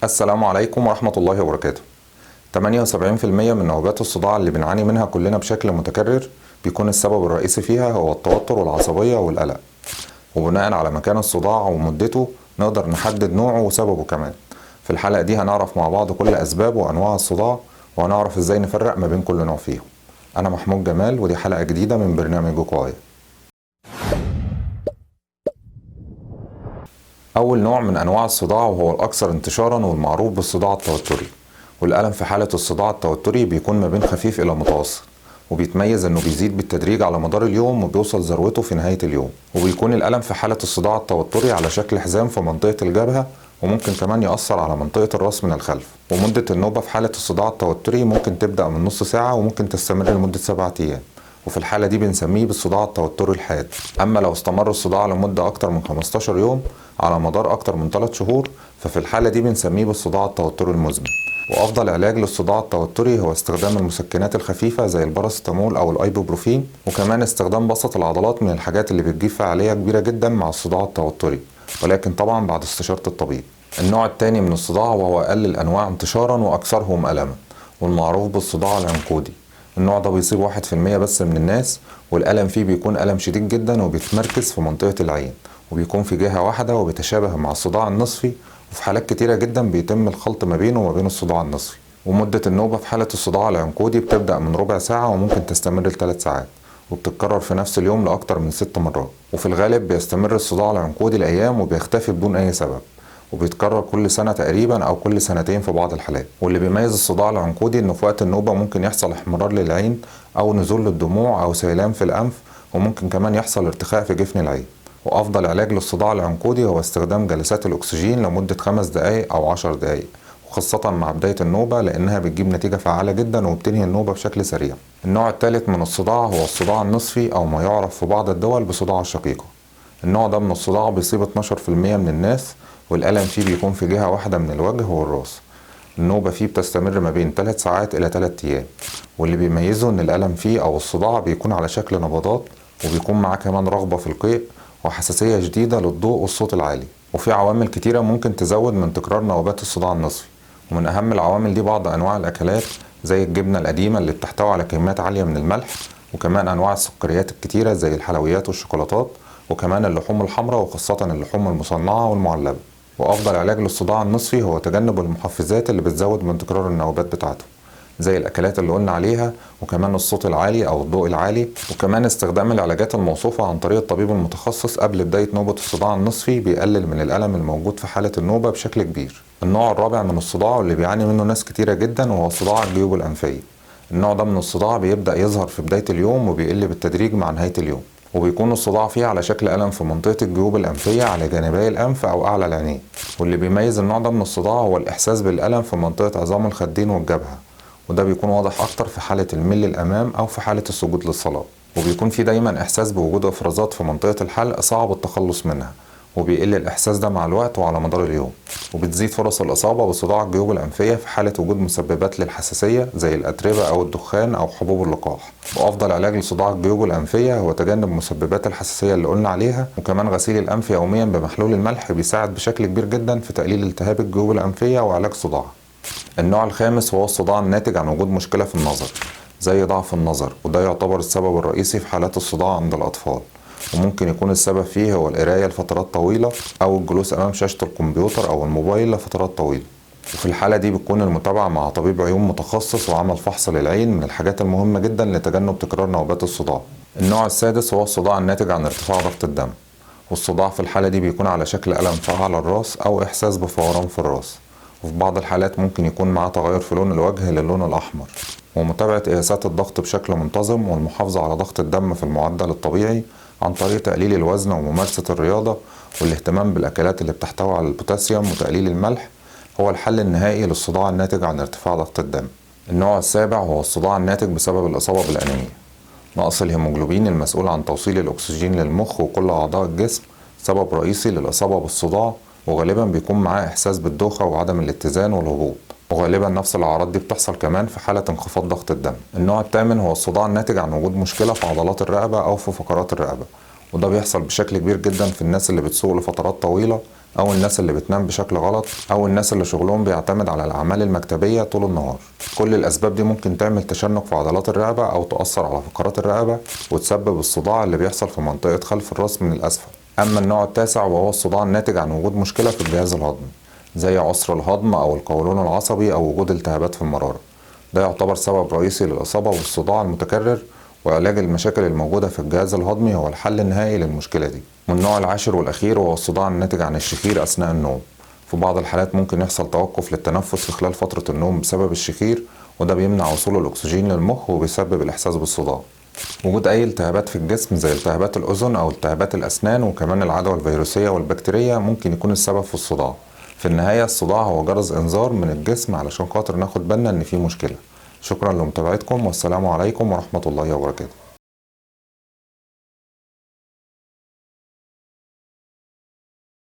السلام عليكم ورحمة الله وبركاته. 78% من نوبات الصداع اللي بنعاني منها كلنا بشكل متكرر بيكون السبب الرئيسي فيها هو التوتر والعصبية والقلق، وبناء على مكان الصداع ومدته نقدر نحدد نوعه وسببه كمان. في الحلقة دي هنعرف مع بعض كل أسباب وأنواع الصداع، وهنعرف إزاي نفرق ما بين كل نوع فيهم. أنا محمود جمال، ودي حلقة جديدة من برنامج وقاية. أول نوع من أنواع الصداع وهو الأكثر انتشارا والمعروف بالصداع التوتري. والألم في حالة الصداع التوتري بيكون ما بين خفيف إلى متوسط، وبيتميز إنه بيزيد بالتدريج على مدار اليوم وبيوصل ذروته في نهاية اليوم. وبيكون الألم في حالة الصداع التوتري على شكل حزام في منطقة الجبهة، وممكن كمان يأثر على منطقة الرأس من الخلف. ومدة النوبة في حالة الصداع التوتري ممكن تبدأ من نص ساعة وممكن تستمر لمدة 7 أيام، وفي الحالة دي بنسميه بالصداع التوتري الحاد. أما لو استمر الصداع لمدة أكتر من 15 يوم على مدار أكتر من 3 شهور، ففي الحالة دي بنسميه بالصداع التوتري المزمن. وأفضل علاج للصداع التوتري هو استخدام المسكنات الخفيفة زي الباراسيتامول أو الأيبوبروفين، وكمان استخدام بسط العضلات من الحاجات اللي بتجيب فعالية كبيرة جدا مع الصداع التوتري، ولكن طبعا بعد استشارة الطبيب. النوع الثاني من الصداع وهو أقل الأنواع انتشارا وأكثرهم ألما، والمعروف بالصداع العنقودي. النوع ده بيصيب 1% بس من الناس، والألم فيه بيكون ألم شديد جدا وبيتمركز في منطقة العين، وبيكون في جهة واحدة، وبيتشابه مع الصداع النصفي، وفي حالات كتيرة جدا بيتم الخلط ما بينه وما بين الصداع النصفي. ومدة النوبة في حالة الصداع العنقودي بتبدأ من ربع ساعة وممكن تستمر ل3 ساعات، وبتتكرر في نفس اليوم لأكتر من 6 مرات. وفي الغالب بيستمر الصداع العنقودي لأيام وبيختفي بدون أي سبب، وبيتكرر كل سنة تقريبا أو كل سنتين في بعض الحالات. واللي بيميز الصداع العنقودي إنه في وقت النوبة ممكن يحصل احمرار للعين أو نزول للدموع أو سيلان في الأنف، وممكن كمان يحصل ارتخاء في جفن العين. وأفضل علاج للصداع العنقودي هو استخدام جلسات الأكسجين لمدة 5 دقايق أو 10 دقايق، وخاصة مع بداية النوبة لأنها بتجيب نتيجة فعالة جدا وبتنهي النوبة بشكل سريع. النوع الثالث من الصداع هو الصداع النصفي، أو ما يعرف في بعض الدول بصداع الشقيقة. النوع ده من الصداع بيصيب 12% من الناس، والألم فيه بيكون في جهة واحدة من الوجه والراس. النوبة فيه بتستمر ما بين 3 ساعات إلى 3 أيام، واللي بيميزه إن الألم فيه أو الصداع بيكون على شكل نبضات، وبيكون معاه كمان رغبة في القيء وحساسية شديدة للضوء والصوت العالي. وفي عوامل كتيرة ممكن تزود من تكرار نوبات الصداع النصفي، ومن أهم العوامل دي بعض أنواع الأكلات زي الجبنة القديمة اللي بتحتوي على كميات عالية من الملح، وكمان أنواع السكريات الكتيرة زي الحلويات والشوكولاتات، وكمان اللحوم الحمراء وخاصة اللحوم المصنعة والمعلبة. وأفضل علاج للصداع النصفي هو تجنب المحفزات اللي بتزود من تكرار النوبات بتاعته، زي الأكلات اللي قلنا عليها، وكمان الصوت العالي أو الضوء العالي، وكمان استخدام العلاجات الموصوفة عن طريق الطبيب المتخصص قبل بداية نوبة الصداع النصفي بيقلل من الألم الموجود في حالة النوبة بشكل كبير. النوع الرابع من الصداع واللي بيعاني منه ناس كتيرة جدا وهو صداع الجيوب الأنفية. النوع ده من الصداع بيبدأ يظهر في بداية اليوم وبيقل بالتدريج مع نهاية اليوم، وبيكون الصداع فيه على شكل ألم في منطقة الجيوب الأنفية على جانبي الأنف أو أعلى العينين. واللي بيميز النوع ده من الصداع هو الإحساس بالألم في منطقة عظام الخدين والجبهة، وده بيكون واضح أكتر في حالة الميل الأمام أو في حالة السجود للصلاة. وبيكون في دايما إحساس بوجود إفرازات في منطقة الحلق صعب التخلص منها، وبيقل الإحساس ده مع الوقت وعلى مدار اليوم. وبتزيد فرص الإصابة بصداع الجيوب الأنفية في حالة وجود مسببات للحساسية زي الأتربة أو الدخان أو حبوب اللقاح. وأفضل علاج لصداع الجيوب الأنفية هو تجنب مسببات الحساسية اللي قلنا عليها، وكمان غسيل الأنف يوميا بمحلول الملح بيساعد بشكل كبير جدا في تقليل التهاب الجيوب الأنفية وعلاج صداعها. النوع الخامس هو الصداع الناتج عن وجود مشكلة في النظر زي ضعف النظر، وده يعتبر السبب الرئيسي في حالات الصداع عند الأطفال، وممكن يكون السبب فيه هو القراية لفترات طويلة أو الجلوس أمام شاشة الكمبيوتر أو الموبايل لفترات طويلة. وفي الحالة دي بتكون المتابعة مع طبيب عيون متخصص وعمل فحص للعين من الحاجات المهمة جدا لتجنب تكرار نوبات الصداع. النوع السادس هو الصداع الناتج عن ارتفاع ضغط الدم، والصداع في الحالة دي بيكون على شكل ألم في أعلى الراس أو إحساس بفوران في الراس، وفي بعض الحالات ممكن يكون معاه تغير في لون الوجه للون الأحمر. ومتابعة قياسات الضغط بشكل منتظم والمحافظة على ضغط الدم في المعدل الطبيعي عن طريق تقليل الوزن وممارسة الرياضة والاهتمام بالأكلات اللي بتحتوي على البوتاسيوم وتقليل الملح هو الحل النهائي للصداع الناتج عن ارتفاع ضغط الدم. النوع السابع هو الصداع الناتج بسبب الإصابة بالأنيميا. نقص الهيموجلوبين المسؤول عن توصيل الأكسجين للمخ وكل أعضاء الجسم سبب رئيسي للإصابة بالصداع، وغالبا بيكون معاه إحساس بالدوخة وعدم الاتزان والهبوط، وغالبا نفس الأعراض دي بتحصل كمان في حالة انخفاض ضغط الدم. النوع الثامن هو الصداع الناتج عن وجود مشكلة في عضلات الرقبة أو في فقرات الرقبة، وده بيحصل بشكل كبير جدا في الناس اللي بتسوق لفترات طويلة أو الناس اللي بتنام بشكل غلط، أو الناس اللي شغلهم بيعتمد على الأعمال المكتبية طول النهار. كل الأسباب دي ممكن تعمل تشنج في عضلات الرقبة أو تأثر على فقرات الرقبة وتسبب الصداع اللي بيحصل في منطقة خلف الراس من الأسفل. أما النوع التاسع وهو الصداع الناتج عن وجود مشكلة في الجهاز الهضمي زي عسر الهضم أو القولون العصبي أو وجود التهابات في المرارة، ده يعتبر سبب رئيسي للإصابة والصداع المتكرر، وعلاج المشاكل الموجودة في الجهاز الهضمي هو الحل النهائي للمشكلة دي. والنوع العاشر والأخير وهو الصداع الناتج عن الشخير أثناء النوم. في بعض الحالات ممكن يحصل توقف للتنفس في خلال فترة النوم بسبب الشخير، وده بيمنع وصول الأكسجين للمخ وبيسبب الإحساس بالصداع. وجود أي التهابات في الجسم زي التهابات الأذن أو التهابات الأسنان وكمان العدوى الفيروسية والبكتيرية ممكن يكون السبب في الصداع. في النهاية الصداع هو جرس إنذار من الجسم علشان خاطر ناخد بالنا إن في مشكلة. شكرا لمتابعتكم، والسلام عليكم ورحمة الله وبركاته.